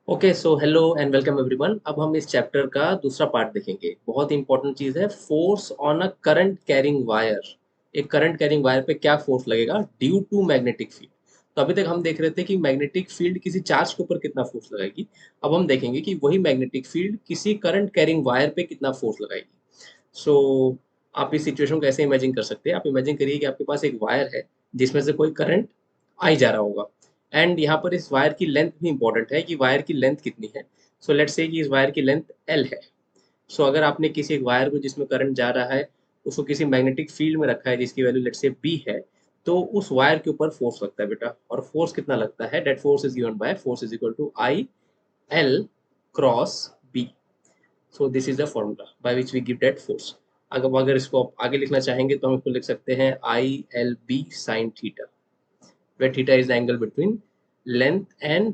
Okay so hello and welcome everyone. अब हम इस चैप्टर का दूसरा पार्ट देखेंगे। बहुत इंपॉर्टेंट चीज़ है, force on a current carrying wire. एक करंट कैरिंग वायर पे क्या फोर्स लगेगा ड्यू टू मैग्नेटिक फील्ड। तो अभी तक हम देख रहे थे कि मैग्नेटिक फील्ड किसी चार्ज के ऊपर कितना फोर्स लगाएगी। अब हम देखेंगे कि वही मैग्नेटिक फील्ड किसी करंट कैरिंग वायर पे कितना फोर्स लगाएगी। सो आप इस सिचुएशन को ऐसे इमेजिन कर सकते हैं। आप इमेजिन करिए कि आपके पास एक वायर है जिसमें से कोई करंट आई जा रहा होगा। एंड यहाँ पर इस वायर की लेंथ भी इंपॉर्टेंट है कि वायर की लेंथ कितनी है। सो लेट्स से कि इस वायर की लेंथ एल है। सो अगर आपने किसी एक वायर को जिसमें करंट जा रहा है उसको किसी मैग्नेटिक फील्ड में रखा है जिसकी वैल्यू लेट्स से बी है, तो उस वायर के ऊपर फोर्स लगता है बेटा। और फोर्स कितना लगता है, that force is given by force is equal to I L cross B. So this is the formula by which we give that force. अगर इसको आप आगे लिखना चाहेंगे तो हम इसको लिख सकते हैं I L B sine theta, where theta is the angle between length and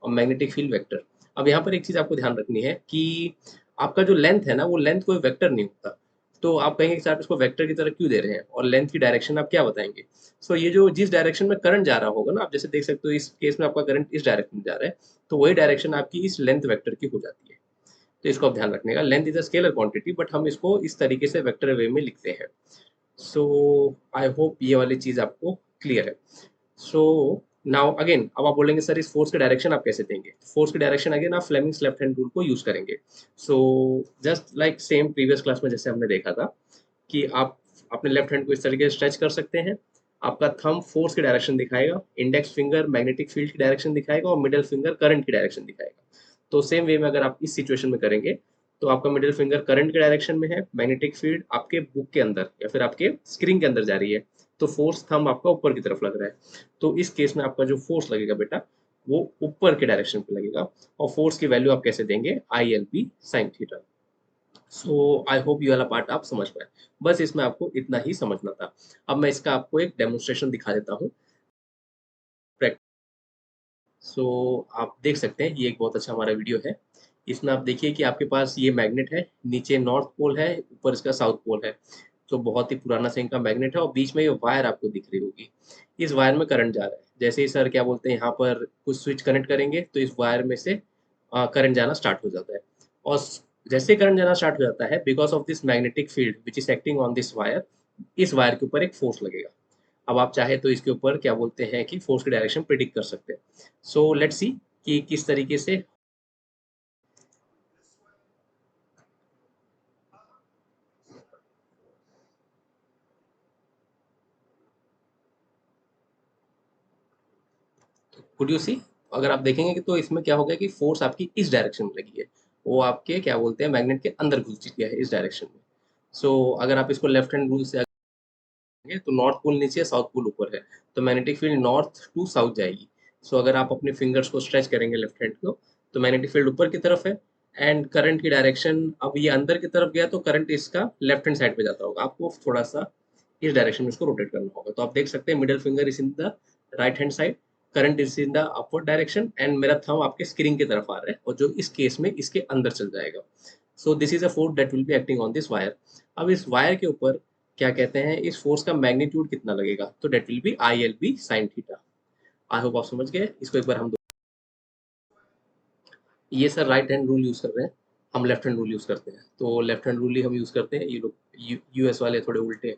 magnetic field vector. अब यहाँ पर एक चीज आपको ध्यान रखनी है कि आपका जो लेंथ है ना, वो लेंथ कोई वेक्टर नहीं होता। तो आप कहेंगे कि सर आप इसको वेक्टर की तरह क्यों दे रहे हैं और लेंथ की डायरेक्शन आप क्या बताएंगे। सो ये जो जिस डायरेक्शन में करंट जा रहा होगा ना, आप जैसे देख सकते हो इस केस में आपका करंट इस डायरेक्शन में जा रहा है, तो वही डायरेक्शन आपकी इस लेंथ वेक्टर की हो जाती है। तो इसको आप ध्यान रखने का, length is a scalar quantity but हम इसको इस तरीके से वेक्टर वे में लिखते हैं। सो आई होप ये वाली चीज आपको क्लियर है। सो नाउ अगेन अब आप बोलेंगे सर इस फोर्स के डायरेक्शन आप कैसे देंगे। फोर्स के डायरेक्शन अगेन आप फ्लेमिंग्स लेफ्ट हैंड रूल को यूज करेंगे। So just like same previous class में जैसे हमने देखा था कि आप अपने लेफ्ट हैंड को इस तरीके से स्ट्रेच कर सकते हैं। आपका थंब फोर्स की डायरेक्शन दिखाएगा, इंडेक्स फिंगर मैग्नेटिक फील्ड की डायरेक्शन दिखाएगा और मिडिल फिंगर करंट की डायरेक्शन दिखाएगा। तो सेम वे में अगर आप इस सिचुएशन में करेंगे तो आपका मिडिल फिंगर करंट के डायरेक्शन में है, मैग्नेटिक फील्ड आपके बुक के अंदर या फिर आपके स्क्रीन के अंदर जा रही है, तो फोर्स थंब आपका ऊपर की तरफ लग रहा है। तो इस केस में आपका जो फोर्स लगेगा बेटा वो ऊपर के डायरेक्शन पे लगेगा। और फोर्स की वैल्यू आप कैसे देंगे, आई L P sine theta. So I hope ये वाला पार्ट आप समझ पाए। बस इसमें आपको इतना ही समझना था। अब मैं इसका आपको एक डेमोन्स्ट्रेशन दिखा देता हूँ। सो आप देख सकते हैं ये एक बहुत अच्छा हमारा वीडियो है। इसमें आप देखिए कि आपके पास ये मैग्नेट है, नीचे नॉर्थ पोल है, ऊपर इसका साउथ पोल है। तो बहुत ही पुराना से इनका मैग्नेट है और बीच में ये वायर आपको दिख रही होगी। इस वायर में करंट जा रहा है। जैसे ही सर क्या बोलते हैं यहाँ पर कुछ स्विच कनेक्ट करेंगे तो इस वायर में से करंट जाना स्टार्ट हो जाता है। और जैसे करंट जाना स्टार्ट हो जाता है, because of this magnetic field which is acting on this wire, इस वायर के ऊपर एक फोर्स लगेगा। अब आप चाहे तो इसके ऊपर क्या बोलते हैं कि फोर्स की डायरेक्शन प्रिडिक्ट कर सकते हैं। सो लेट्स सी कि किस तरीके से। कुड यू सी, अगर आप देखेंगे कि तो इसमें क्या होगा कि फोर्स आपकी इस डायरेक्शन में लगी है, वो आपके क्या बोलते हैं मैग्नेट के अंदर घुस चुकी है इस डायरेक्शन में। सो अगर आप इसको लेफ्ट हैंड रूल से आगे, तो नॉर्थ पोल नीचे साउथ पोल ऊपर है, तो magnetic field north to south जाएगी। सो अगर आप अपने फिंगर्स को स्ट्रेच करेंगे लेफ्ट हैंड को, तो मैग्नेटिक फील्ड ऊपर की तरफ है। एंड करंट की डायरेक्शन, अब ये अंदर की तरफ गया तो करंट इसका लेफ्ट हैंड साइड पे जाता होगा, आपको थोड़ा सा इस डायरेक्शन में इसको रोटेट करना होगा। तो आप देख सकते हैं middle finger is in the right hand side, current is in the upward direction and मेरा थंब आपके स्क्रीन की तरफ आ रहा है और जो इस केस में इसके अंदर चल जाएगा। सो this is a force that will be acting on this wire. अब इस वायर के ऊपर क्या कहते हैं, इस फोर्स का मैग्नीट्यूड कितना लगेगा, तो that will be I L B sine theta. I hope आप समझ गए। इसको एक बार हम ये sir right hand rule use कर रहे हैं, हम लेफ्ट हैंड रूल यूज करते हैं। तो लेफ्ट हैंड रूल ही हम यूज करते हैं। ये लोग यूएस वाले थोड़े उल्टे हैं।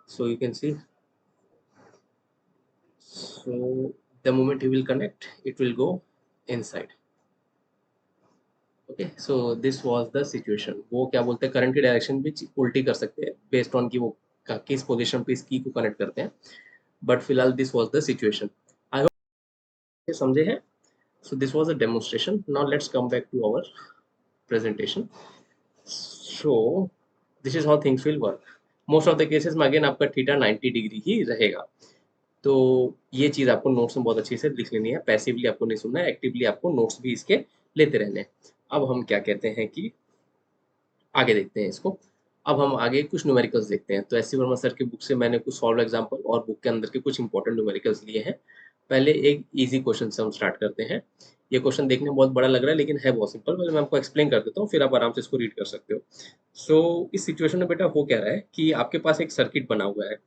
So you can see, so the moment you will connect it will go inside. Okay, so this was the situation. वो क्या बोलते हैं करंट की डायरेक्शन भी उल्टी कर सकते हैं बेस्ड ऑन की वो किस पोजीशन पे इस की को कनेक्ट करते हैं। बट फिलहाल this was the situation. I hope समझे हैं। So this was a demonstration. Now let's come back to our presentation. So this is how things will work. Most of the cases में again आपका theta 90 degree ही रहेगा। तो ये चीज़ आपको notes में बहुत अच्छे से लिख लेनी है। पैसिवली आपको नहीं सुनना है, एक्टिवली आपको नोट्स भी इसके लेते रहने हैं। अब हम क्या कहते हैं कि आगे देखते हैं इसको। अब हम आगे कुछ न्यूमेरिकल्स देखते हैं। तो एस सी वर्मा सर की बुक से मैंने कुछ सॉल्व एग्जाम्पल और बुक के अंदर के कुछ इंपॉर्टेंट न्यूमेरिकल्स लिए हैं। पहले एक इजी क्वेश्चन से हम स्टार्ट करते हैं। ये क्वेश्चन देखने में बहुत बड़ा लग रहा है लेकिन है बहुत सिंपल। पहले मैं आपको एक्सप्लेन कर देता हूँ, फिर आप आराम से इसको रीड कर सकते हो। सो इस सिचुएशन में बेटा हो क्या रहा है कि आपके पास एक सर्किट बना हुआ है।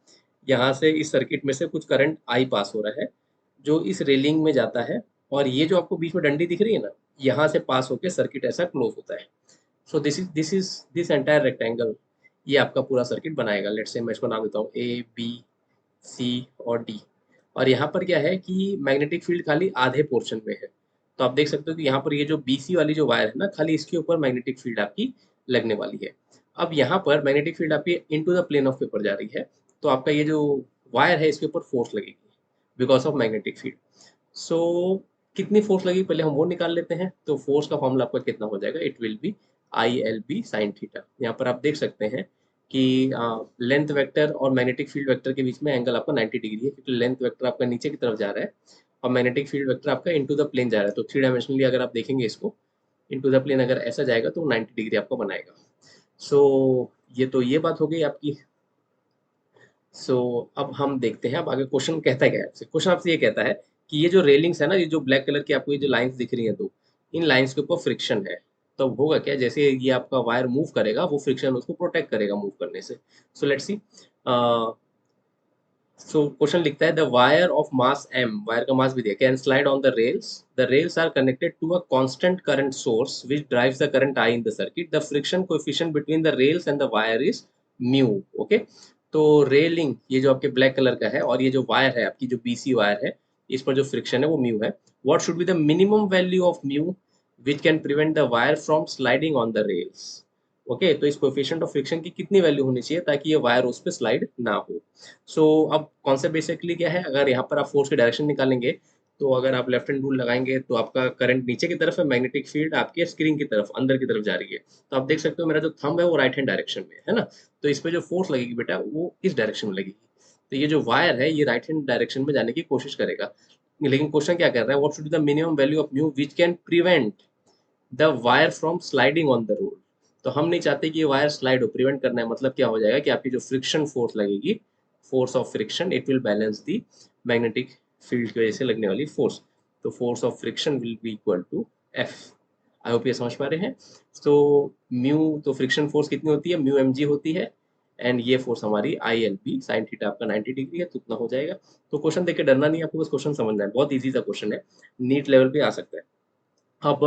यहाँ से इस सर्किट में से कुछ करंट आई पास हो रहा है जो इस रेलिंग में जाता है। और ये जो आपको बीच में डंडी दिख रही है ना, यहाँ से पास होके सर्किट ऐसा क्लोज होता है। सो दिस एंटायर रेक्टेंगल, ये आपका पूरा सर्किट बनाएगा। लेट्स से मैं इसको नाम देता हूँ ए बी सी और डी। और यहाँ पर क्या है कि मैग्नेटिक फील्ड खाली आधे पोर्शन में है। तो आप देख सकते हो कि यहाँ पर ये जो BC वाली जो वायर है ना, खाली इसके ऊपर मैग्नेटिक फील्ड आपकी लगने वाली है। अब यहाँ पर मैग्नेटिक फील्ड आपकी into the plane of paper जा रही है, तो आपका ये जो वायर है इसके ऊपर फोर्स लगेगी बिकॉज ऑफ मैग्नेटिक फील्ड। सो कितनी फोर्स लगेगी पहले हम वो निकाल लेते हैं। तो फोर्स का फॉर्मूला आपका कितना हो जाएगा, it will B ILB sine theta. यहाँ पर आप देख सकते हैं कि लेंथ वेक्टर और मैग्नेटिक फील्ड वेक्टर के बीच में एंगल आपका 90 डिग्री है, क्योंकि लेंथ वेक्टर आपका नीचे की तरफ जा रहा है और मैग्नेटिक फील्ड वेक्टर आपका इनटू द प्लेन जा रहा है। तो थ्री डायमेंशनली अगर आप देखेंगे इसको, इनटू द प्लेन अगर ऐसा जाएगा तो 90 डिग्री आपको बनाएगा। सो ये तो ये बात हो गई आपकी। सो अब हम देखते हैं अब आगे क्वेश्चन कहता है क्या है आपसे। क्वेश्चन आपसे ये कहता है कि ये जो रेलिंग्स है ना, ये जो ब्लैक कलर की आपको ये जो लाइंस दिख रही हैं दो, इन लाइंस के ऊपर फ्रिक्शन है। तो होगा क्या, जैसे ये आपका वायर मूव करेगा वो फ्रिक्शन उसको प्रोटेक्ट करेगा मूव करने से। So let's see. So question लिखता है the wire of mass m, wire का मास भी दिया, can slide on the rails are connected to a constant current source which drives the current I in the circuit, the friction coefficient between the rails and the wire is mu. Okay, तो railing ये जो आपके black colour का है और ये जो wire है आपकी जो BC वायर है, इस पर जो फ्रिक्शन है वो म्यू है। What should be the minimum value of mu which can prevent the wire from sliding on the rails. Okay, तो इस कोएफिशिएंट ऑफ फ्रिक्शन की कितनी वैल्यू होनी चाहिए ताकि ये वायर उस पर स्लाइड ना हो। सो अब कॉन्सेप्ट बेसिकली क्या है, अगर यहाँ पर आप फोर्स की डायरेक्शन निकालेंगे तो अगर आप लेफ्ट हैंड रूल लगाएंगे तो आपका करंट नीचे की तरफ है, मैग्नेटिक फील्ड आपके स्क्रीन की तरफ अंदर की तरफ जा रही है। तो आप देख सकते हो मेरा जो थंब है वो राइट हैंड डायरेक्शन में है ना, तो इस पे जो फोर्स लगेगी बेटा वो इस डायरेक्शन में लगेगी। तो ये जो वायर है ये राइट हैंड डायरेक्शन में जाने की कोशिश करेगा। लेकिन क्वेश्चन क्या कर रहा है, what should be the minimum value of mu which can prevent the wire from sliding on the road. तो हम नहीं चाहते कि ये वायर स्लाइड हो, प्रिवेंट करना है। मतलब क्या हो जाएगा कि आपकी जो फ्रिक्शन फोर्स लगेगी, force of friction, it will balance the magnetic field की वजह से लगने वाली फोर्स। तो force of friction will be equal to F। I hope ये समझ पा रहे हैं। तो म्यू, तो फ्रिक्शन फोर्स कितनी होती है, म्यू mg होती है, एंड ये फोर्स हमारी ILB साइन थीटा आपका 90 डिग्री है, तो उतना हो जाएगा। तो क्वेश्चन देख के डरना नहीं, आपको बस क्वेश्चन समझना है, बहुत इजी सा क्वेश्चन है, नीट लेवल पे आ सकता है। अब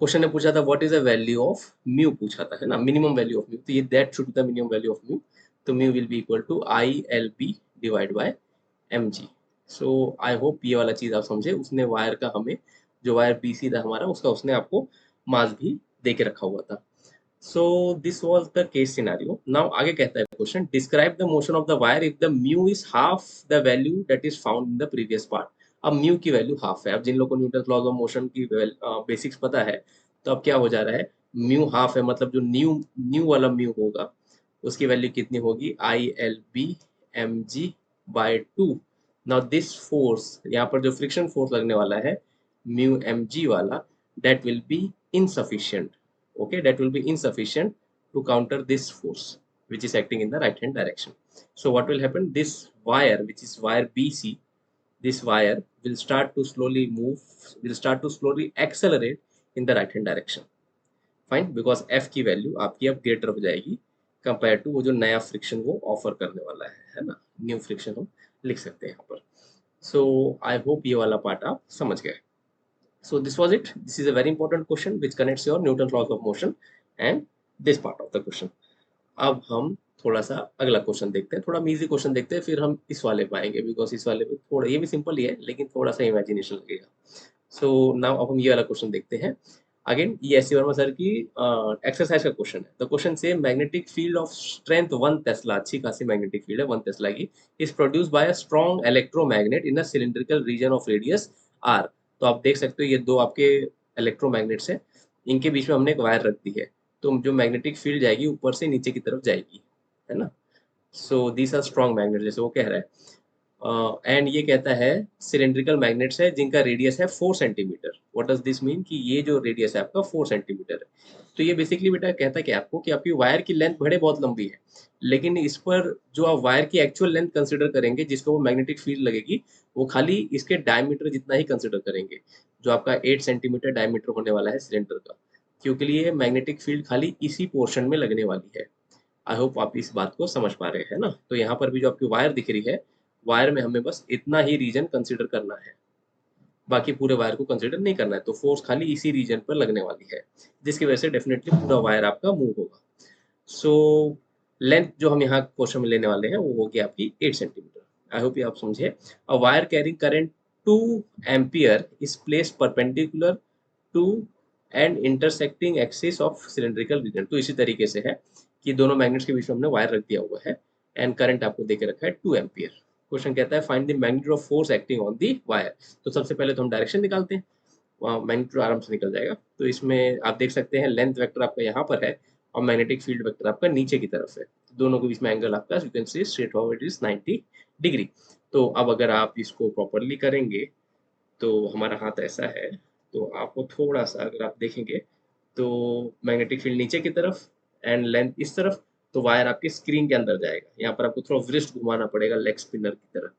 क्वेश्चन ने पूछा था what is the value of mu, पूछा था है ना, मिनिमम वैल्यू ऑफ म्यू। तो ये that should be the minimum value of mu. तो mu will be equal to ILB divide by mg। So I hope ये वाला चीज आप समझे। उसने वायर का हमें, जो वायर BC था हमारा, उसका उसने आपको मास भी दे के रखा हुआ था। So this was the case scenario. Now आगे कहता है question, describe the motion of the wire if the mu is half the value that is found in the previous part. अब म्यू की वैल्यू हाफ है। अब जिन लोगों को Newton laws of motion की बेसिक्स पता है, तो अब क्या हो जा रहा है, म्यू हाफ है, मतलब जो न्यू न्यू वाला म्यू होगा उसकी वैल्यू कितनी होगी, ILB mg by 2। Now this force, यहाँ पर जो फ्रिक्शन फोर्स लगने वाला है म्यू mg वाला, that will be insufficient, okay, that will be insufficient to counter this force which is acting in the right hand direction. So what will happen, this wire, which is wire BC, this wire will start to slowly move, will start to slowly accelerate in the right hand direction. Fine, because F की value आपकी अब greater हो जाएगी compare to वो जो नया friction वो offer करने वाला है ना, न्यू फ्रिक्शन हम लिख सकते हैं यहाँ पर। सो आई होप ये वाला पार्ट आप समझ गए। So this was it. This is a very important question which connects your Newton's laws of motion and this part of the question. अब हम थोड़ा सा अगला क्वेश्चन देखते हैं, थोड़ा इजी क्वेश्चन देखते हैं, फिर हम इस वाले पे आएंगे बिकॉज इस वाले पे थोड़ा, ये भी सिंपल ही है लेकिन थोड़ा सा इमेजिनेशन लगेगा। सो नाउ अब हम ये वाला क्वेश्चन देखते हैं। अगेन ये एस सी वर्मा सर की एक्सरसाइज का क्वेश्चन है। द क्वेश्चन से magnetic field of strength 1 tesla, अच्छी खासी मैग्नेटिक फील्ड है 1 टेस्ला की, is produce by a strong electromagnet in a cylindrical region of radius R। तो आप देख सकते हो ये दो आपके इलेक्ट्रोमैग्नेट्स हैं, इनके बीच में हमने एक वायर रख दी है, तो जो मैग्नेटिक फील्ड जाएगी ऊपर से नीचे की तरफ जाएगी, है ना। So these are strong magnet, जैसे वो कह रहा है। एंड ये कहता है सिलेंड्रिकल मैग्नेट्स है जिनका रेडियस है 4 centimetre. What does this mean, कि ये जो रेडियस है आपका 4 सेंटीमीटर है। तो ये बेसिकली बेटा कहता है कि आपको कि आपकी वायर की लेंथ भले बहुत लंबी है, लेकिन इस पर जो आप वायर की एक्चुअल लेंथ कंसिडर करेंगे जिसको वो मैग्नेटिक फील्ड लगेगी, वो खाली इसके डायमीटर जितना ही कंसिडर करेंगे, जो आपका 8 सेंटीमीटर डायमीटर होने वाला है सिलेंडर का, क्योंकि लिए मैग्नेटिक फील्ड खाली इसी पोर्शन में लगने वाली है। आई होप आप इस बात को समझ पा रहे हैं ना। तो यहाँ पर भी जो आपकी वायर दिख रही है, वायर में हमें बस इतना ही रीजन कंसिडर करना है, बाकी पूरे वायर को कंसिडर नहीं करना है, तो फोर्स खाली इसी रीजन पर लगने वाली है, जिसकी वजह से डेफिनेटली पूरा वायर आपका मूव होगा। सो लेंथ जो हम यहाँ क्वेश्चन में लेने वाले हैं वो होगी आपकी 8 सेंटीमीटर। आई होप ये आप समझे। A wire carrying current 2 ampere is placed perpendicular to and intersecting axis of cylindrical region. तो इसी तरीके से है कि दोनों मैग्नेट्स के बीच में हमने वायर रख दिया हुआ है एंड करंट आपको देके रखा है 2 एम्पियर। क्वेश्चन कहता है find the magnitude of force acting on the wire. तो सबसे पहले तो हम डायरेक्शन निकालते हैं, मैग्नीट्यूड आराम से निकल जाएगा। तो इसमें आप देख सकते हैं लेंथ वेक्टर आपका यहाँ पर है और मैग्नेटिक फील्ड वेक्टर आपका नीचे की तरफ है। दोनों के बीच में एंगल आपका you can see straight forward is 90 degree. तो अब अगर आप इसको प्रॉपरली करेंगे तो हमारा हाथ ऐसा है, तो आपको थोड़ा सा अगर आप देखेंगे तो मैग्नेटिक फील्ड नीचे की तरफ एंड लेंथ इस तरफ, तो वायर आपके स्क्रीन के अंदर जाएगा। यहाँ पर आपको थोड़ा व्रिस्ट घुमाना पड़ेगा लेग स्पिनर की तरह।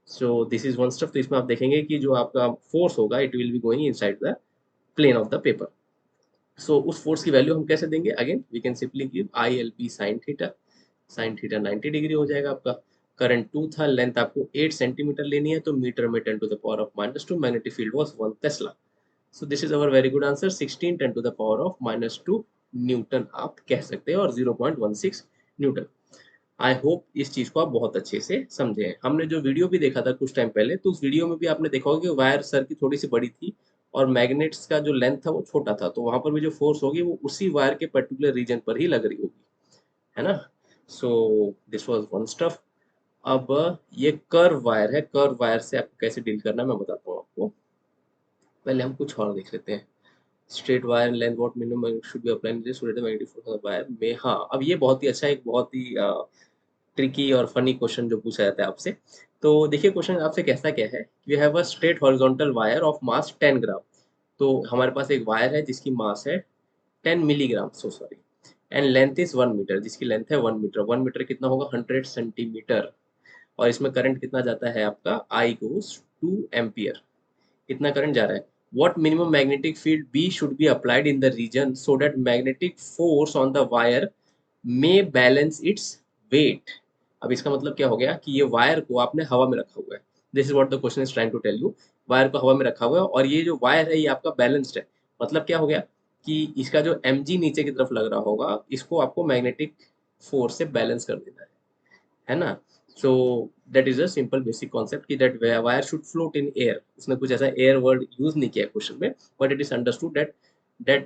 So this is one step. तो इसमें आप देखेंगे कि जो आपका फोर्स होगा it will be going inside the plane of the paper. So उस फोर्स की वैल्यू हम कैसे देंगे, again we can simply give I L P sine theta. Sine theta 90 degree हो जाएगा आपका। करंट 2 था, लेंथ आपको 8 सेंटीमीटर लेनी है, तो मीटर में 10⁻², magnetic field was 1 Tesla. So this is our very good answer, 16 10⁻⁻² Newton आप कह सकते हैं, और 0.16 न्यूटन। आई होप इस चीज को आप बहुत अच्छे से समझे हैं। हमने जो वीडियो भी देखा था कुछ टाइम पहले, तो उस वीडियो में भी आपने देखा होगा कि वायर सर की थोड़ी सी बड़ी थी और मैग्नेट्स का जो लेंथ था वो छोटा था, तो वहां पर भी जो फोर्स होगी वो उसी वायर के पर्टिकुलर रीजन पर ही लग रही होगी, है ना। So this was one stuff. अब ये कर्व वायर है, कर्व वायर से आपको कैसे डील करना है मैं बताता हूँ आपको। पहले हम कुछ और देख लेते हैं। Straight wire length what minimum should be applied so that the magnetic force of the wire में, हाँ अब ये बहुत ही अच्छा, एक बहुत ही ट्रिकी और फनी क्वेश्चन जो पूछा जाता है आपसे। तो देखिए क्वेश्चन आपसे कैसा क्या है, you have a straight horizontal wire of मास 10 ग्राम। तो हमारे पास एक वायर है जिसकी मास है 10 milligram, so sorry, and length is 1 metre, जिसकी लेंथ है 1 मीटर। 1 मीटर कितना होगा, 100 सेंटीमीटर। और इसमें करंट कितना जाता है आपका, आई गोस 2 एम्पियर। कितना करंट जा रहा है। What minimum magnetic field B should be applied in the region so that magnetic force on the wire may balance its weight। अब इसका मतलब क्या हो गया कि ये वायर को आपने हवा में रखा हुआ है। This is what the question is trying to tell you. Wire को हवा में रखा हुआ है और ये जो वायर है ये आपका बैलेंस्ड है। मतलब क्या हो गया कि इसका जो mg नीचे की तरफ लग रहा होगा, इसको आपको मैग्नेटिक फोर्स से बैलेंस कर देना है ना। So that is a simple basic concept कि that wire should float in air. उसने कुछ ऐसा एयर वर्ड यूज नहीं किया क्वेश्चन में, but it is understood that that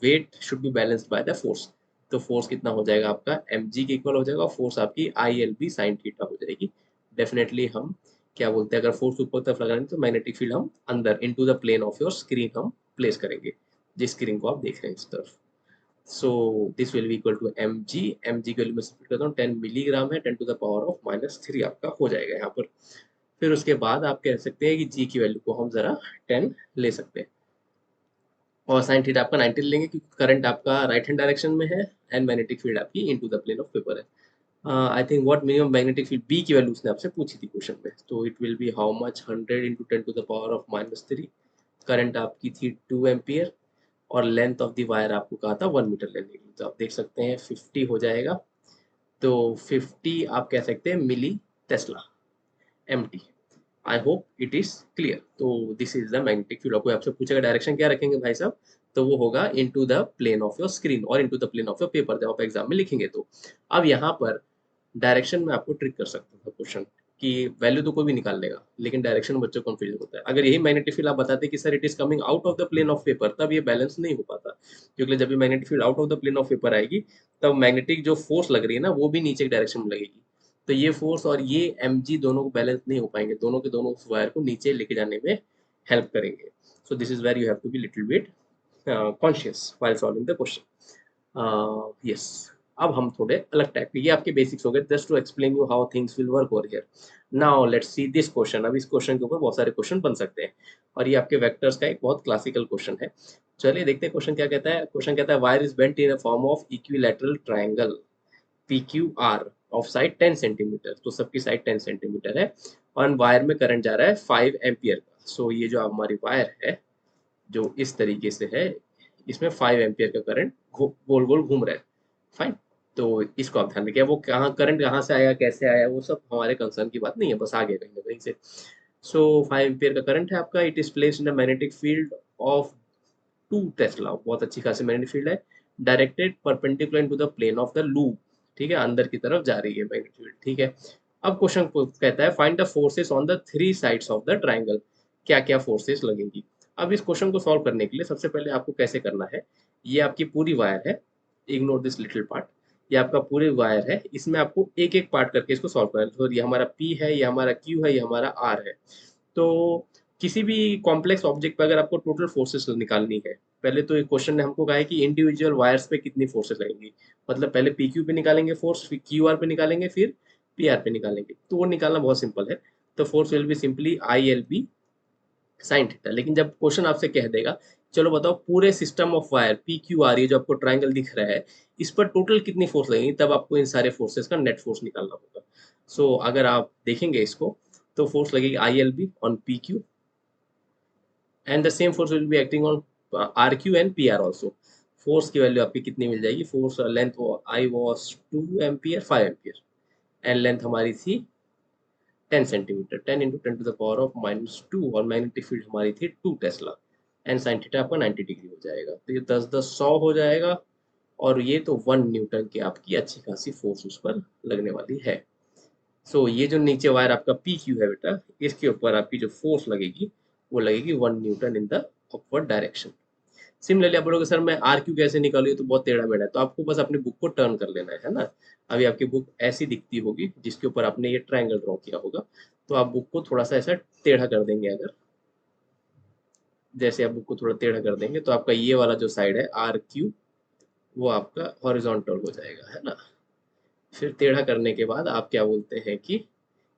weight should be balanced by the force. तो फोर्स कितना हो जाएगा आपका, mg के इक्वल हो जाएगा, फोर्स आपकी I L B sine theta हो जाएगी। डेफिनेटली हम क्या बोलते हैं, अगर फोर्स ऊपर तरफ लगाएंगे तो मैग्नेटिक फील्ड हम अंदर into the plane of your screen हम प्लेस करेंगे, जिस स्क्रीन को आप देख रहे हैं इस तरफ। So this will be equal to mg। mg की वैल्यू मैं सब्स्टिट्यूट करता हूँ, 10 मिलीग्राम है, 10⁻⁻³ आपका हो जाएगा यहाँ पर। फिर उसके बाद आप कह सकते हैं कि g की वैल्यू को हम जरा 10 ले सकते हैं, और साइन थीटा आपका 90 लेंगे क्योंकि करंट आपका राइट हैंड डायरेक्शन में है एंड मैग्नेटिक फील्ड आपकी into the plane of paper है। I think what minimum magnetic field B की वैल्यू उसने आपसे पूछी थी क्वेश्चन में, तो it will be how much, 100 × 10⁻⁻³ current आपकी थी 2 एम्पियर और लेंथ ऑफ द वायर आपको कहा था 1 मीटर लेने के लिए, तो आप देख सकते हैं 50 हो जाएगा। तो 50 आप कह सकते हैं milli tesla, mT. I hope it is clear. तो this is the magnetic field. कोई आपसे पूछेगा डायरेक्शन क्या रखेंगे भाई साहब, तो वो होगा into the plane of your screen और into the plane of your paper, जब आप एग्जाम में लिखेंगे तो। अब यहाँ पर डायरेक्शन में आपको ट्रिक कर सकता था क्वेश्चन कि वैल्यू तो कोई भी निकाल लेगा, लेकिन डायरेक्शन में बच्चों को कंफ्यूजन होता है। अगर यही मैग्नेटिक फील्ड आप बताते कि sir it is coming out of the plane of paper, तब ये बैलेंस नहीं हो पाता, क्योंकि जब भी magnetic field out of the plane of paper आएगी तब मैग्नेटिक जो फोर्स लग रही है ना वो भी नीचे की डायरेक्शन में लगेगी। तो ये फोर्स और ये mg दोनों को बैलेंस नहीं हो पाएंगे, दोनों के दोनों उस वायर को नीचे लेके जाने में हेल्प करेंगे। So this is where you have to be little bit conscious while solving the question. Yes, अब हम थोड़े अलग टाइप के, ये आपके बेसिक्स हो गए, just to explain you how things will work over here. Now let's see this question. अब इस क्वेश्चन के ऊपर बहुत सारे क्वेश्चन बन सकते हैं और ये आपके वेक्टर्स का एक बहुत क्लासिकल क्वेश्चन है। चलिए देखते हैं क्वेश्चन क्या कहता है। क्वेश्चन कहता है wire is bent in a form of equilateral triangle PQR of side 10 centimetre. तो सबकी साइड 10 सेंटीमीटर है और वायर में करंट जा रहा है 5 एम्पियर का। सो ये जो हमारी वायर है जो इस तरीके से है, इसमें 5 एम्पियर का करंट गोल गोल घूम रहा है। फाइन, तो इसको आप ध्यान रखिए। वो कहाँ करंट कहाँ से आया कैसे आया वो सब हमारे कंसर्न की बात नहीं है, बस आ गया कहीं ना कहीं से। सो 5 एम्पियर का करंट है आपका, it is placed in the magnetic field of 2 tesla, बहुत अच्छी खासी मैग्नेटिक फील्ड है, directed perpendicular to the plane of the loop, ठीक है, अंदर की तरफ जा रही है मैग्नेटिक फील्ड, ठीक है। अब क्वेश्चन कहता है find the forces on the 3 sides of the triangle, क्या क्या फोर्सेस लगेंगी। अब इस क्वेश्चन को सॉल्व करने के लिए सबसे पहले आपको कैसे करना है, ये आपकी पूरी वायर है, इग्नोर दिस लिटिल पार्ट, ये आपका पूरी वायर है, इसमें आपको एक एक पार्ट करके इसको सॉल्व करना है। तो ये हमारा P है, ये हमारा Q है, ये हमारा R है। तो किसी भी कॉम्प्लेक्स ऑब्जेक्ट पे अगर आपको टोटल फोर्सेस निकालनी है, पहले तो एक क्वेश्चन ने हमको कहा है कि इंडिविजुअल वायर्स पे कितनी फोर्सेस लगेंगी, मतलब पहले PQ पे निकालेंगे फोर्स, फिर QR पे निकालेंगे, फिर PR पे निकालेंगे। तो वो निकालना बहुत सिंपल है। तो force will be simply ILB sine theta. लेकिन जब क्वेश्चन आपसे कह देगा चलो बताओ पूरे सिस्टम ऑफ वायर PQR, ये जो आपको ट्राइंगल दिख रहा है, इस पर टोटल कितनी फोर्स लगेगी, तब आपको इन सारे फोर्सेस का नेट फोर्स निकालना होगा। सो अगर आप देखेंगे इसको, तो फोर्स लगेगी ILB on PQ and the same force will be acting on RQ and PR also. Force की वैल्यू आपकी कितनी मिल जाएगी, force length I was 2 ampere 5 ampere and length हमारी थी 10 centimetre, 10 into 10 to the power of -2, और magnetic field हमारी थी 2 टेस्ला, एंड साइन थीटा आपका 90 डिग्री हो जाएगा। तो ये 10 10 100 हो जाएगा, और ये तो 1 न्यूटन की आपकी अच्छी खासी फोर्स उस पर लगने वाली है। सो ये जो नीचे वायर आपका PQ है बेटा, इसके ऊपर आपकी जो फोर्स लगेगी वो लगेगी 1 Newton in the upward direction. Similarly आप बोलोगे सर मैं RQ कैसे निकालूं, ये तो बहुत टेढ़ा मेढ़ा है, तो आपको बस अपनी बुक को टर्न कर लेना है ना। अभी आपकी बुक ऐसी दिखती होगी जिसके ऊपर आपने ये ट्रायंगल ड्रॉ किया होगा, तो आप बुक को थोड़ा सा ऐसा टेढ़ा कर देंगे। अगर जैसे आप बुक को थोड़ा टेढ़ा कर देंगे तो आपका ये वाला जो साइड है RQ, वो आपका हॉरिजॉन्टल हो जाएगा, है ना। फिर टेढ़ा करने के बाद आप क्या बोलते हैं कि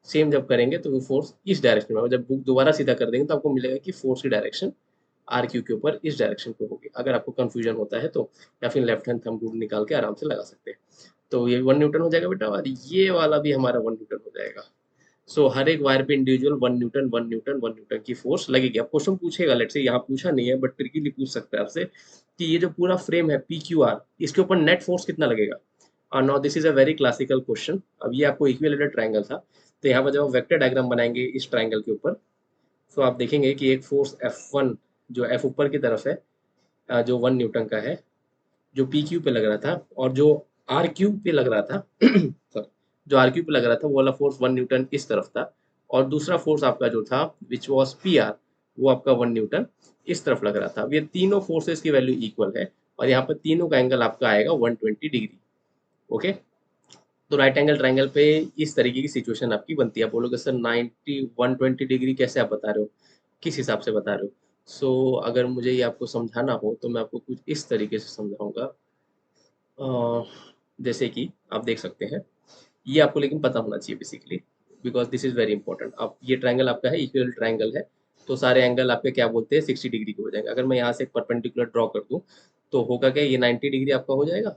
सेम जब करेंगे तो वो फोर्स इस डायरेक्शन में होगा, जब बुक दोबारा सीधा कर देंगे तो आपको मिलेगा कि फोर्स की डायरेक्शन RQ के ऊपर इस डायरेक्शन पे होगी। अगर आपको कंफ्यूजन होता है तो, या फिर लेफ्ट हैंड थंब रूल निकाल के आराम से लगा सकते हैं। तो ये 1 न्यूटन हो जाएगा बेटा, और ये वाला भी हमारा 1 न्यूटन हो जाएगा। सो हर एक वायर पे इंडिविजुअल 1 न्यूटन 1 न्यूटन 1 न्यूटन की फोर्स लगेगी। अब क्वेश्चन पूछेगा, लेट से यहाँ पूछा नहीं है बट ट्रिकीली पूछ सकता है आपसे, कि ये जो पूरा फ्रेम है PQR, इसके ऊपर नेट फोर्स कितना लगेगा। और now this is a very classical question. अब ये आपको इक्विलेटरल ट्रायंगल था, तो यहाँ पर जब आप वेक्टर डायग्राम बनाएंगे इस ट्रायंगल के ऊपर, तो आप देखेंगे कि एक फोर्स F1 जो F ऊपर की तरफ है, जो 1 न्यूटन का है, जो PQ पे लग रहा था, और जो RQ पे लग रहा था sorry, जो RQ पे लग रहा था वो वाला फोर्स 1 न्यूटन इस तरफ था, और दूसरा फोर्स आपका जो था विच वॉज PR, वो आपका 1 न्यूटन इस तरफ लग रहा था। अब ये तीनों फोर्सेस की वैल्यू इक्वल है, और यहाँ पर तीनों का एंगल आपका आएगा 120 डिग्री। ओके, तो राइट एंगल ट्रायंगल पे इस तरीके की सिचुएशन आपकी बनती है। आप बोलोगे सर 120 डिग्री कैसे आप बता रहे हो, किस हिसाब से बता रहे हो। अगर मुझे ये आपको समझाना हो तो मैं आपको कुछ इस तरीके से समझाऊंगा। अ, जैसे कि आप देख सकते हैं, ये आपको लेकिन पता होना चाहिए basically, because this is very important. अब ये ट्रायंगल आपका है, इक्वल ट्रायंगल है, तो सारे एंगल आपके क्या बोलते हैं 60 डिग्री के हो जाएंगे। अगर मैं यहाँ से एक परपेंडिकुलर ड्रॉ कर दूँ, तो होगा क्या, ये 90 डिग्री आपका हो जाएगा,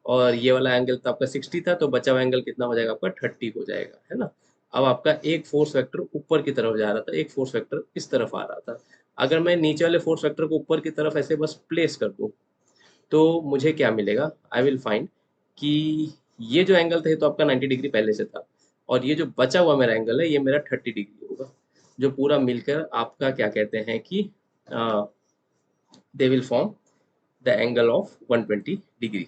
और ये वाला एंगल तो आपका 60 था, तो बचा हुआ एंगल कितना हो जाएगा आपका 30 हो जाएगा, है ना। अब आपका एक फोर्स वेक्टर ऊपर की तरफ जा रहा था, एक फोर्स वेक्टर इस तरफ आ रहा था। अगर मैं नीचे वाले फोर्स वेक्टर को ऊपर की तरफ ऐसे बस प्लेस कर दूँ, तो मुझे क्या मिलेगा, आई विल फाइंड कि ये जो एंगल था ये तो आपका 90 डिग्री पहले से था, और ये जो बचा हुआ मेरा एंगल है ये मेरा 30 डिग्री होगा, जो पूरा मिलकर आपका क्या कहते हैं कि they will form the angle of 120 degree.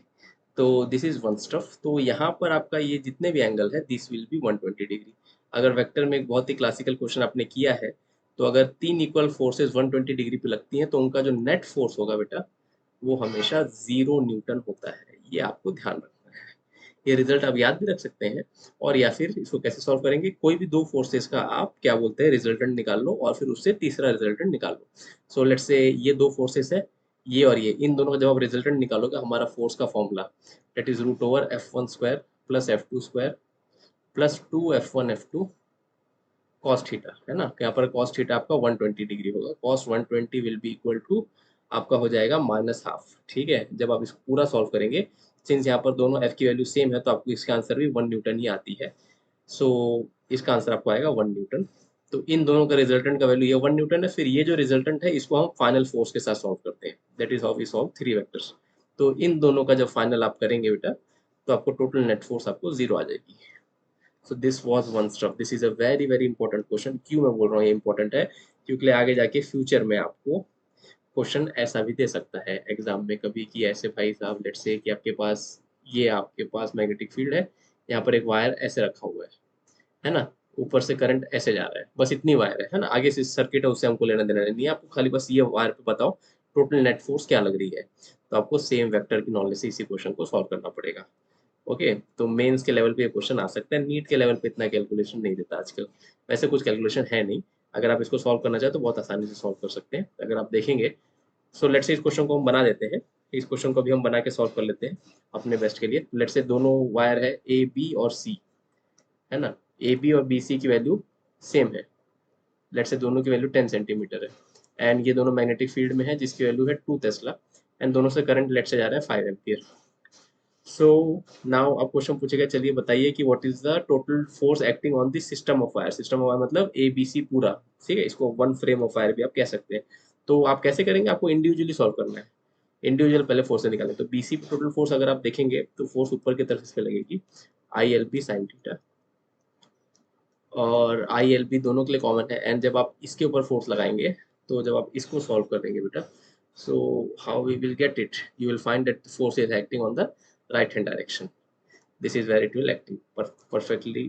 तो दिस इज वन स्टफ। तो यहाँ पर आपका ये जितने भी एंगल है दिस विल बी 120 डिग्री। अगर वेक्टर में एक बहुत ही क्लासिकल क्वेश्चन आपने किया है, तो अगर तीन इक्वल फोर्सेस 120 डिग्री पे लगती हैं तो उनका जो नेट फोर्स होगा बेटा, वो हमेशा 0 न्यूटन होता है। ये आपको ध्यान रखना है। ये रिजल्ट आप याद भी रख सकते हैं, और या फिर इसको कैसे सॉल्व करेंगे, कोई भी दो फोर्सेस का आप क्या बोलते हैं रिजल्टेंट निकाल लो, और फिर उससे तीसरा रिजल्टेंट निकाल लो। सो लेट्स से ये दो फोर्सेस है, ये और ये, इन दोनों का जब आप रिजल्टेंट निकालोगे, हमारा फोर्स का formula that is √F1² plus F2² plus 2F1 F2 cos theta, है ना। यहाँ पर कॉस थीटा आपका 120 डिग्री होगा, cos 120 will be equal to आपका हो जाएगा -½ ठीक है। जब आप इसको पूरा सॉल्व करेंगे, सिंस यहाँ पर दोनों f की वैल्यू सेम है, तो आपको इसका आंसर भी 1 न्यूटन ही आती है। सो इसका आंसर आपको आएगा 1 न्यूटन। तो इन दोनों का रिजल्टेंट का वैल्यू ये 1 न्यूटन है। फिर ये जो रिजल्टेंट है इसको हम फाइनल फोर्स के साथ सॉल्व करते हैं, that is how we solve 3 vectors. तो इन दोनों का जब फाइनल आप करेंगे बेटा, तो आपको टोटल नेट फोर्स आपको 0 आ जाएगी। So this was one stuff. This is a very very important question. क्यों मैं बोल रहा हूँ ये इंपॉर्टेंट है, क्योंकि आगे जाके फ्यूचर में आपको क्वेश्चन ऐसा भी दे सकता है एग्जाम में कभी कि ऐसे भाई साहब लेट्स से कि आपके पास मैग्नेटिक फील्ड है, यहाँ पर एक वायर ऐसे रखा हुआ है ना, ऊपर से करंट ऐसे जा रहा है, बस इतनी वायर है ना, आगे से सर्किट है उससे हमको लेना देना नहीं है, आपको खाली बस ये वायर पे बताओ टोटल नेट फोर्स क्या लग रही है। तो आपको सेम वेक्टर की नॉलेज से इसी क्वेश्चन को सॉल्व करना पड़ेगा। ओके, तो मेंस के लेवल पे ये क्वेश्चन आ सकता है, नीट के लेवल पे इतना कैलकुलेशन नहीं देता आजकल, वैसे कुछ कैलकुलेशन है नहीं। अगर आप इसको सॉल्व करना चाहे तो बहुत आसानी से सॉल्व कर सकते हैं अगर आप देखेंगे। सो लेट्स से इस क्वेश्चन को हम बना देते हैं, इस क्वेश्चन को भी हम बना के सॉल्व कर लेते हैं अपने बेस्ट के लिए। लेट्स से दोनों वायर है ए बी और सी, है ना, ए बी और बी सी की वैल्यू सेम है। लेट्स से दोनों की वैल्यू 10 सेंटीमीटर है एंड ये दोनों मैग्नेटिक फील्ड में है जिसकी वैल्यू है 2 टेस्ला एंड दोनों से करंट लेट से जा रहा है 5 एम्पियर। सो नाउ अब क्वेश्चन पूछेगा, चलिए बताइए कि what is the total force acting on this system of wire. System of wire मतलब ए बी सी पूरा, ठीक है, इसको वन फ्रेम ऑफ वायर भी आप कह सकते हैं। तो आप कैसे करेंगे, आपको इंडिविजुअली सॉल्व करना है, इंडिविजुअल पहले फोर्स से निकालें। तो बीसी पे टोटल फोर्स अगर आप देखेंगे तो फोर्स ऊपर की तरफ इस पे लगेगी आई एल पी साइन थीटा, और आई एल पी दोनों के लिए कॉमन है एंड जब आप इसके ऊपर फोर्स लगाएंगे तो जब आप इसको सॉल्व करेंगे बेटा, so how we will get it, you will find that force is acting on the right hand direction. This is where it will acting perfectly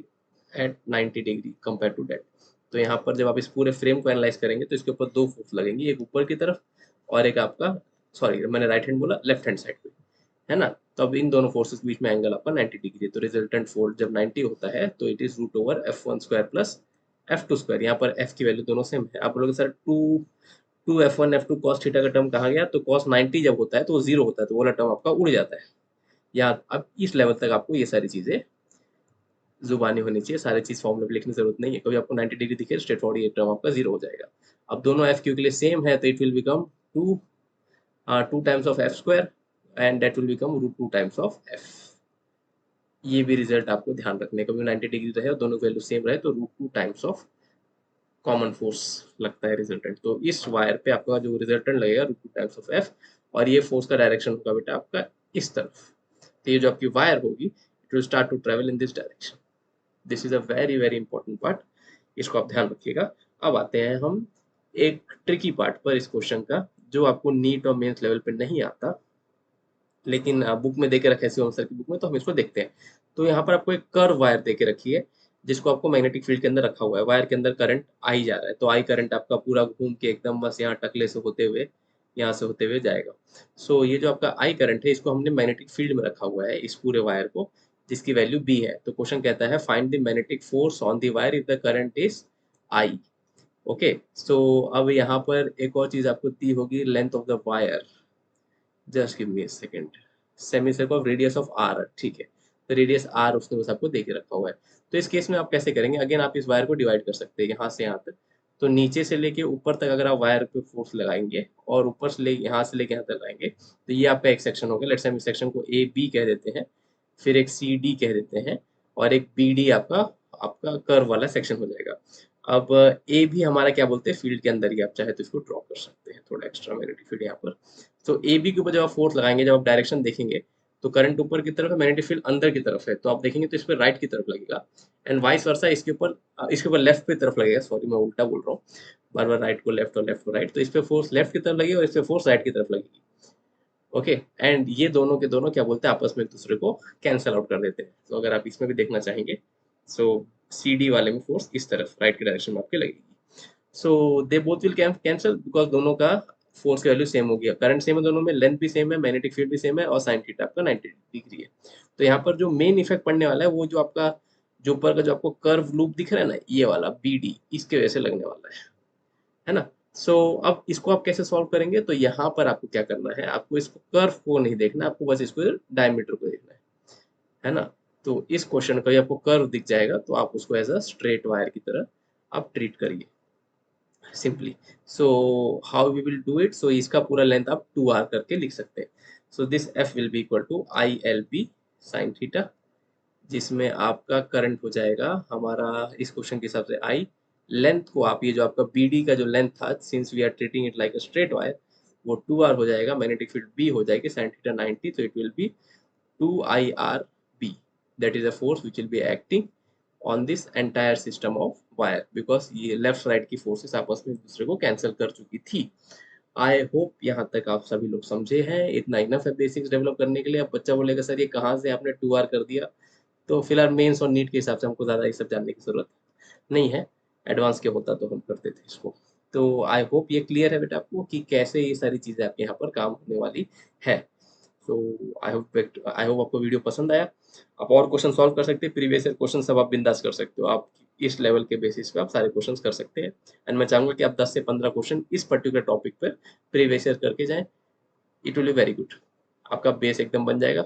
at 90 degree compare to that. तो यहाँ पर जब आप इस पूरे frame को analyse करेंगे तो इसके ऊपर दो फोर्स लगेंगी, एक ऊपर की तरफ और एक आपका, सॉरी मैंने राइट हैंड बोला, लेफ्ट हैंड साइड पे, है ना। तो अब इन दोनों फोर्सेस के बीच में एंगल आपका 90 डिग्री है, तो रिजल्टेंट फोर्स जब 90 होता है तो it is root over F one square plus F two square. यहाँ पर एफ की वैल्यू दोनों सेम है। आप बोलोगे sir two two F one F two cos theta का टर्म कहाँ गया, तो कॉस 90 जब होता है तो वो जीरो होता है, तो वो वाला टर्म आपका उड़ जाता है। या अब इस लेवल तक आपको ये सारी चीजें जुबानी होनी चाहिए, सारी चीज फॉर्मूला पे लिखने की जरूरत नहीं है। कभी आपको 90 डिग्री दिखे स्ट्रेट फॉरवर्ड ये टर्म आपका जीरो हो जाएगा। अब दोनों एफ क्यू के लिए सेम है तो it will become two two times of F square and that will become root two times of F. ये भी रिजल्ट आपको ध्यान रखने, कभी 90 डिग्री रहे और दोनों की वैल्यू सेम रहे तो root two times of common force लगता है रिजल्टेंट। तो इस वायर पे आपका जो रिजल्टेंट लगेगा root two times of F, और ये फोर्स का डायरेक्शन होगा बेटा आपका इस तरफ। तो ये जो आपकी वायर होगी it will start to travel in this direction. This is a very very important part, इसको आप ध्यान रखिएगा। अब आते हैं हम एक ट्रिकी पार्ट पर इस क्वेश्चन का, जो आपको नीट और मेंस लेवल पे नहीं आता, लेकिन बुक में देके रखा है शिवम सर की बुक में, तो हम इसको देखते हैं। तो यहाँ पर आपको एक कर्व वायर देके रखी है जिसको आपको मैग्नेटिक फील्ड के अंदर रखा हुआ है, वायर के अंदर करंट आई जा रहा है, तो आई करंट आपका पूरा घूम के एकदम बस यहाँ टकले से होते हुए, यहाँ से होते हुए जाएगा। सो ये जो आपका आई करंट है इसको हमने मैग्नेटिक फील्ड में रखा हुआ है इस पूरे वायर को, जिसकी वैल्यू बी है। तो क्वेश्चन कहता है find the magnetic force on the wire if the current is I. Okay, so अब यहाँ पर एक और चीज आपको दी होगी, length of the wire, just give me a second, semicircle of radius of R, ठीक है, तो रेडियस आर उसने बस आपको दे के रखा हुआ है। तो इस केस में आप कैसे करेंगे, अगेन आप इस वायर को डिवाइड कर सकते हैं यहाँ से यहाँ तक। तो नीचे से लेके ऊपर तक अगर आप वायर पे फोर्स लगाएंगे और ऊपर से लेके यहाँ तक लगाएंगे तो ये आपका एक सेक्शन हो गया। लेट्स से हम इस सेक्शन को ए बी कह देते हैं, फिर एक सी डी कह देते हैं, और एक बी डी आपका आपका कर्व वाला सेक्शन हो जाएगा। अब ए भी हमारा क्या बोलते हैं फील्ड के अंदर ही, आप चाहे तो इसको ड्रॉ कर सकते हैं, थोड़ा एक्स्ट्रा मैग्नेटिक फील्ड यहाँ पर। तो ए बी के ऊपर जब आप फोर्स लगाएंगे, जब आप डायरेक्शन देखेंगे तो करंट ऊपर की तरफ है, मैग्नेटिक फील्ड अंदर की तरफ है, तो आप देखेंगे तो इस पर राइट की तरफ लगेगा एंड वाइस वर्सा इसके ऊपर लेफ्ट की तरफ लगेगा। सॉरी मैं उल्टा बोल रहा हूँ, बार बार राइट को लेफ्ट और लेफ्ट को राइट, तो इस पे फोर्स लेफ्ट की तरफ लगेगी और इस पे फोर्स राइट की तरफ लगेगी। ओके, एंड ये दोनों के दोनों क्या बोलते हैं आपस में एक दूसरे को कैंसिल आउट कर देते हैं। तो अगर आप इसमें भी देखना चाहेंगे, सो सी डी वाले में फोर्स इस तरफ राइट की डायरेक्शन में आपके लगेगी। So they both will cancel because दोनों का फोर्स की वैल्यू सेम हो गया, करंट सेम है दोनों में, लेंथ भी सेम है, मैग्नेटिक फील्ड भी सेम है, और साइन थीटा आपका 90 डिग्री है। तो यहाँ पर जो मेन इफेक्ट पड़ने वाला है वो जो आपका जो ऊपर का जो आपको कर्व लूप दिख रहा है ना, ये वाला बी डी, इसके वजह से लगने वाला है ना। सो अब इसको आप कैसे सॉल्व करेंगे, तो यहाँ पर आपको क्या करना है, आपको इसको कर्व को नहीं देखना, आपको बस इसको डायमीटर को देखना है ना। तो इस क्वेश्चन का आपको कर्व दिख जाएगा तो आप उसको एज अ स्ट्रेट वायर की तरह आप ट्रीट करिए simply. So how we will do it, so इसका पूरा लेंथ आप 2r करके लिख सकते हैं। So this f will be equal to I L B sine theta, जिसमें आपका करंट हो जाएगा हमारा इस क्वेश्चन के हिसाब से आई, लेंथ को आप ये जो आपका बी डी का जो लेंथ था, since we are treating it like a straight wire, वो 2r हो जाएगा, मैग्नेटिक फील्ड b हो जाएगी साइन थीटा 90, तो it will B 2 IR B, that is a force which will be acting on this entire system of wire, because ये left right की forces आपस में एक दूसरे को कैंसिल कर चुकी थी। आई होप यहाँ तक आप सभी लोग समझे हैं। इतना इनफ है बेसिक्स डेवलप करने के लिए। अब बच्चा बोलेगा सर ये कहाँ से आपने 2R कर दिया, तो फिलहाल मेंस और नीट के हिसाब से हमको ज़्यादा ये सब जानने की ज़रूरत नहीं है। एडवांस के होता तो हम करते थे इसको। तो आई होप ये क्लियर है बेटा आपको कि कैसे ये सारी चीज़ें आपके यहाँ पर काम होने वाली है। तो आई होप आपको वीडियो पसंद आया। आप और क्वेश्चन सॉल्व कर सकते हैं, प्रीवियस ईयर क्वेश्चन सब आप बिंदास कर सकते हो। आप इस लेवल के बेसिस पे आप सारे क्वेश्चन कर सकते हैं। एंड मैं चाहूंगा कि आप 10 से 15 क्वेश्चन इस पर्टिकुलर टॉपिक पर प्रीवियस ईयर करके जाएं। It will be very good. आपका बेस एकदम बन जाएगा।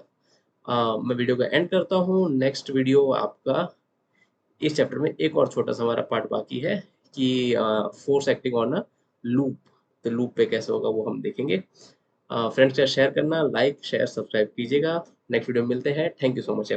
मैं वीडियो का एंड करता हूँ। नेक्स्ट वीडियो आपका इस चैप्टर में एक और छोटा सा हमारा पार्ट बाकी है कि force acting on a loop. तो लूप पे कैसे होगा वो हम देखेंगे। फ्रेंड्स के साथ शेयर करना, लाइक शेयर सब्सक्राइब कीजिएगा। नेक्स्ट वीडियो में मिलते हैं। Thank you so much.